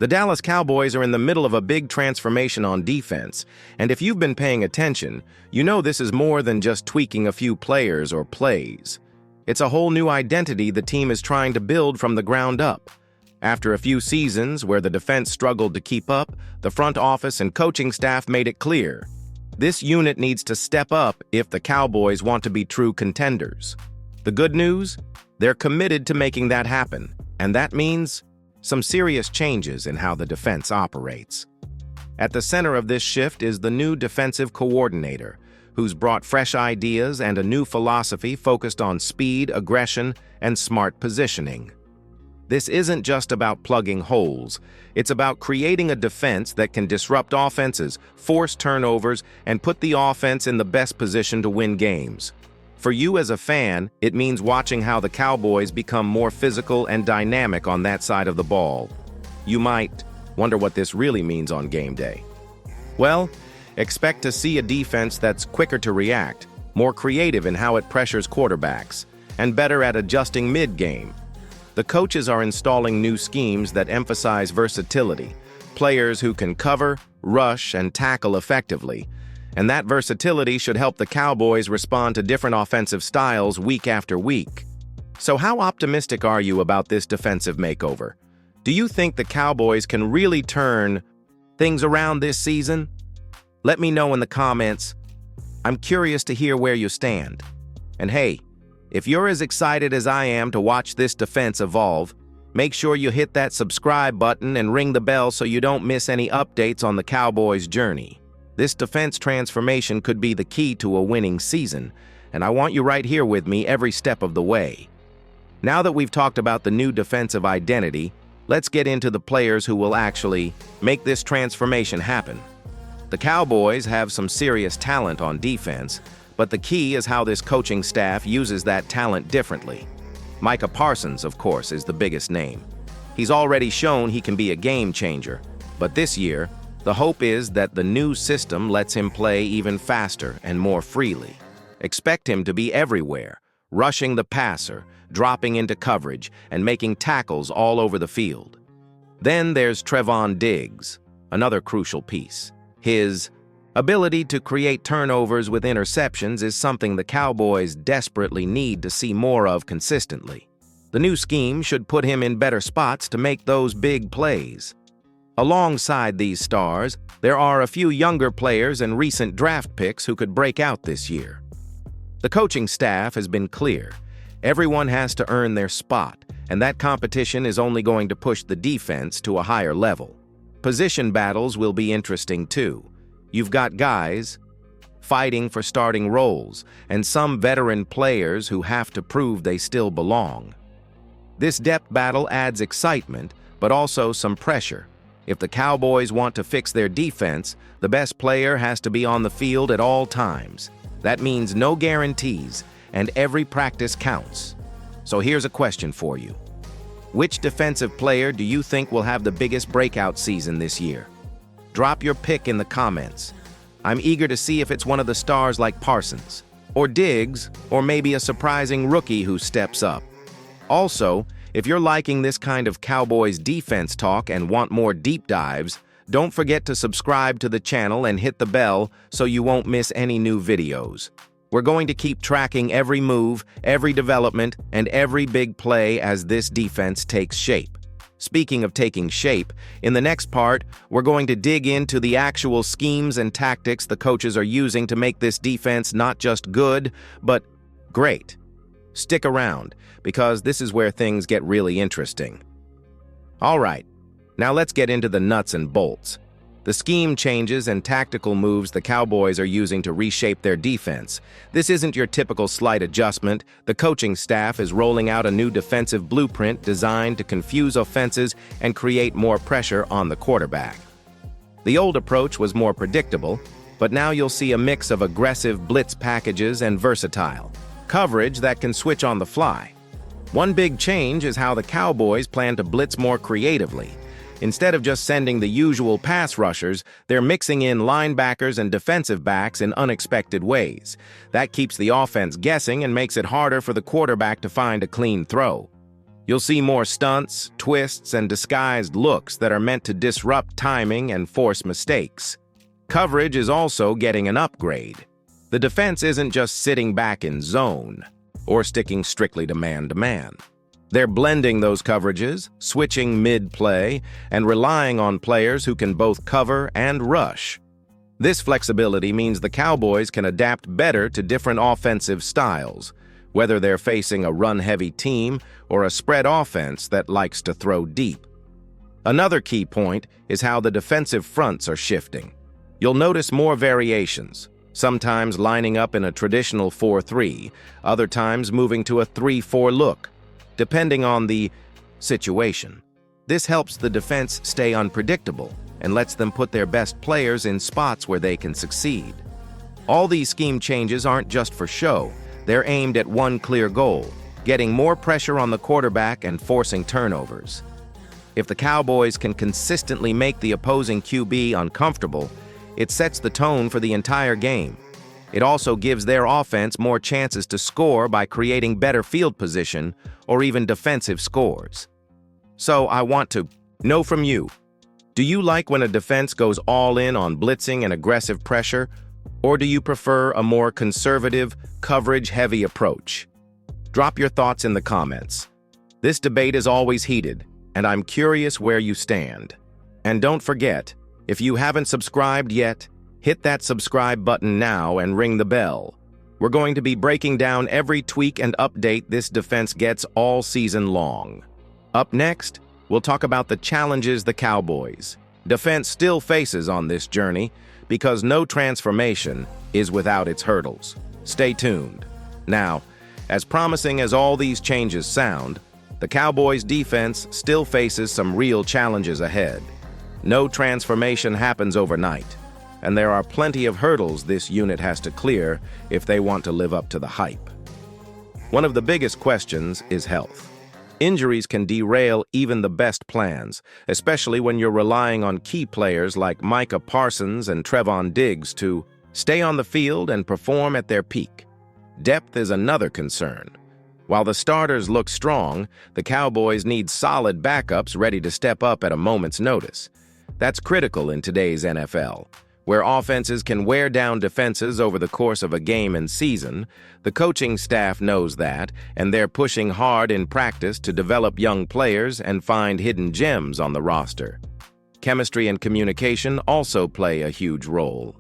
The Dallas Cowboys are in the middle of a big transformation on defense, and if you've been paying attention, you know this is more than just tweaking a few players or plays. It's a whole new identity the team is trying to build from the ground up. After a few seasons where the defense struggled to keep up, the front office and coaching staff made it clear. This unit needs to step up if the Cowboys want to be true contenders. The good news? They're committed to making that happen, and that means some serious changes in how the defense operates. At the center of this shift is the new defensive coordinator, who's brought fresh ideas and a new philosophy focused on speed, aggression, and smart positioning. This isn't just about plugging holes. It's about creating a defense that can disrupt offenses, force turnovers, and put the offense in the best position to win games. For you as a fan, it means watching how the Cowboys become more physical and dynamic on that side of the ball. You might wonder what this really means on game day. Well, expect to see a defense that's quicker to react, more creative in how it pressures quarterbacks, and better at adjusting mid-game. The coaches are installing new schemes that emphasize versatility, players who can cover, rush, and tackle effectively. And that versatility should help the Cowboys respond to different offensive styles week after week. So how optimistic are you about this defensive makeover? Do you think the Cowboys can really turn things around this season? Let me know in the comments. I'm curious to hear where you stand. And hey, if you're as excited as I am to watch this defense evolve, make sure you hit that subscribe button and ring the bell so you don't miss any updates on the Cowboys' journey. This defense transformation could be the key to a winning season, and I want you right here with me every step of the way. Now that we've talked about the new defensive identity, let's get into the players who will actually make this transformation happen. The Cowboys have some serious talent on defense, but the key is how this coaching staff uses that talent differently. Micah Parsons, of course, is the biggest name. He's already shown he can be a game changer, but this year, the hope is that the new system lets him play even faster and more freely. Expect him to be everywhere, rushing the passer, dropping into coverage, and making tackles all over the field. Then there's Trevon Diggs, another crucial piece. His ability to create turnovers with interceptions is something the Cowboys desperately need to see more of consistently. The new scheme should put him in better spots to make those big plays. Alongside these stars, there are a few younger players and recent draft picks who could break out this year. The coaching staff has been clear. Everyone has to earn their spot, and that competition is only going to push the defense to a higher level. Position battles will be interesting too. You've got guys fighting for starting roles, and some veteran players who have to prove they still belong. This depth battle adds excitement, but also some pressure. If the Cowboys want to fix their defense, the best player has to be on the field at all times. That means no guarantees, and every practice counts. So here's a question for you. Which defensive player do you think will have the biggest breakout season this year? Drop your pick in the comments. I'm eager to see if it's one of the stars like Parsons, or Diggs, or maybe a surprising rookie who steps up. Also, if you're liking this kind of Cowboys defense talk and want more deep dives, don't forget to subscribe to the channel and hit the bell so you won't miss any new videos. We're going to keep tracking every move, every development, and every big play as this defense takes shape. Speaking of taking shape, in the next part, we're going to dig into the actual schemes and tactics the coaches are using to make this defense not just good, but great. Stick around, because this is where things get really interesting. All right, now let's get into the nuts and bolts. The scheme changes and tactical moves the Cowboys are using to reshape their defense. This isn't your typical slight adjustment. The coaching staff is rolling out a new defensive blueprint designed to confuse offenses and create more pressure on the quarterback. The old approach was more predictable, but now you'll see a mix of aggressive blitz packages and versatile coverage that can switch on the fly. One big change is how the Cowboys plan to blitz more creatively. Instead of just sending the usual pass rushers, they're mixing in linebackers and defensive backs in unexpected ways. That keeps the offense guessing and makes it harder for the quarterback to find a clean throw. You'll see more stunts, twists, and disguised looks that are meant to disrupt timing and force mistakes. Coverage is also getting an upgrade. The defense isn't just sitting back in zone or sticking strictly to man-to-man. They're blending those coverages, switching mid-play, and relying on players who can both cover and rush. This flexibility means the Cowboys can adapt better to different offensive styles, whether they're facing a run-heavy team or a spread offense that likes to throw deep. Another key point is how the defensive fronts are shifting. You'll notice more variations, sometimes lining up in a traditional 4-3, other times moving to a 3-4 look, depending on the situation. This helps the defense stay unpredictable and lets them put their best players in spots where they can succeed. All these scheme changes aren't just for show. They're aimed at one clear goal: getting more pressure on the quarterback and forcing turnovers. If the Cowboys can consistently make the opposing QB uncomfortable, it sets the tone for the entire game. It also gives their offense more chances to score by creating better field position or even defensive scores. So I want to know from you, do you like when a defense goes all in on blitzing and aggressive pressure, or do you prefer a more conservative, coverage-heavy approach? Drop your thoughts in the comments. This debate is always heated, and I'm curious where you stand. And don't forget, if you haven't subscribed yet, hit that subscribe button now and ring the bell. We're going to be breaking down every tweak and update this defense gets all season long. Up next, we'll talk about the challenges the Cowboys defense still faces on this journey, because no transformation is without its hurdles. Stay tuned. Now, as promising as all these changes sound, the Cowboys' defense still faces some real challenges ahead. No transformation happens overnight, and there are plenty of hurdles this unit has to clear if they want to live up to the hype. One of the biggest questions is health. Injuries can derail even the best plans, especially when you're relying on key players like Micah Parsons and Trevon Diggs to stay on the field and perform at their peak. Depth is another concern. While the starters look strong, the Cowboys need solid backups ready to step up at a moment's notice. That's critical in today's NFL, where offenses can wear down defenses over the course of a game and season. The coaching staff knows that, and they're pushing hard in practice to develop young players and find hidden gems on the roster. Chemistry and communication also play a huge role.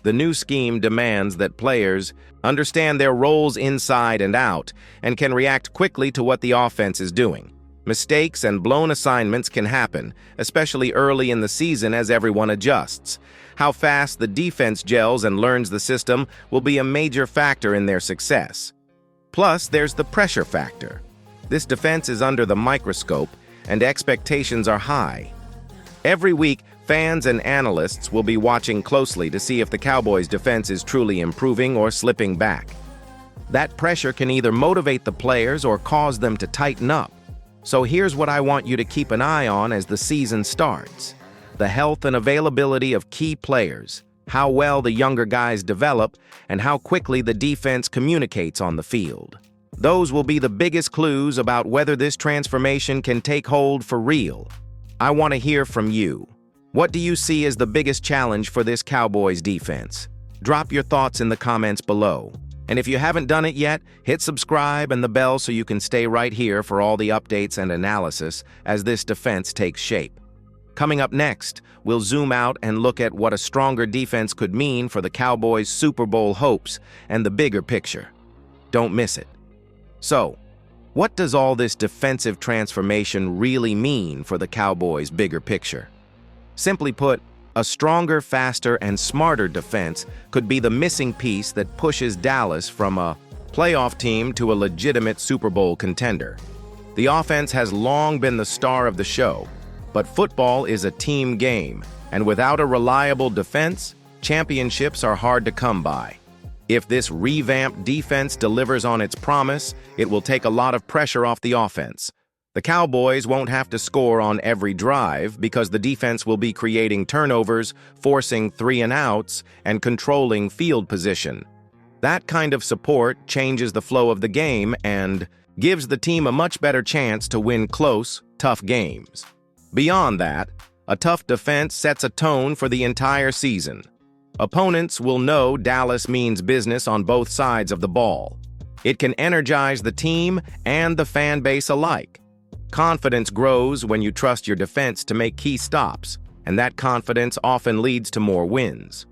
The new scheme demands that players understand their roles inside and out and can react quickly to what the offense is doing. Mistakes and blown assignments can happen, especially early in the season as everyone adjusts. How fast the defense gels and learns the system will be a major factor in their success. Plus, there's the pressure factor. This defense is under the microscope, and expectations are high. Every week, fans and analysts will be watching closely to see if the Cowboys' defense is truly improving or slipping back. That pressure can either motivate the players or cause them to tighten up. So here's what I want you to keep an eye on as the season starts: the health and availability of key players, how well the younger guys develop, and how quickly the defense communicates on the field. Those will be the biggest clues about whether this transformation can take hold for real. I want to hear from you. What do you see as the biggest challenge for this Cowboys defense? Drop your thoughts in the comments below. And if you haven't done it yet, hit subscribe and the bell so you can stay right here for all the updates and analysis as this defense takes shape. Coming up next, we'll zoom out and look at what a stronger defense could mean for the Cowboys' Super Bowl hopes and the bigger picture. Don't miss it. So, what does all this defensive transformation really mean for the Cowboys' bigger picture? Simply put, a stronger, faster, and smarter defense could be the missing piece that pushes Dallas from a playoff team to a legitimate Super Bowl contender. The offense has long been the star of the show, but football is a team game, and without a reliable defense, championships are hard to come by. If this revamped defense delivers on its promise, it will take a lot of pressure off the offense. The Cowboys won't have to score on every drive because the defense will be creating turnovers, forcing 3-and-outs, and controlling field position. That kind of support changes the flow of the game, and gives the team a much better chance to win close, tough games. Beyond that, a tough defense sets a tone for the entire season. Opponents will know Dallas means business on both sides of the ball. It can energize the team and the fan base alike. Confidence grows when you trust your defense to make key stops, and that confidence often leads to more wins.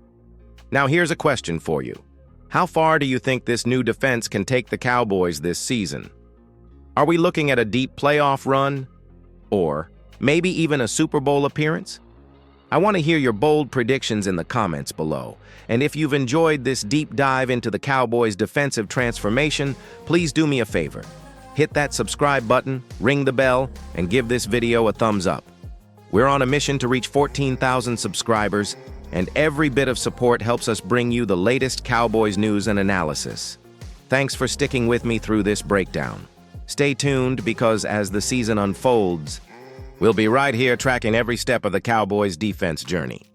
Now here's a question for you. How far do you think this new defense can take the Cowboys this season? Are we looking at a deep playoff run? Or maybe even a Super Bowl appearance? I want to hear your bold predictions in the comments below. And if you've enjoyed this deep dive into the Cowboys' defensive transformation, please do me a favor. Hit that subscribe button, ring the bell, and give this video a thumbs up. We're on a mission to reach 14,000 subscribers, and every bit of support helps us bring you the latest Cowboys news and analysis. Thanks for sticking with me through this breakdown. Stay tuned because as the season unfolds, we'll be right here tracking every step of the Cowboys' defense journey.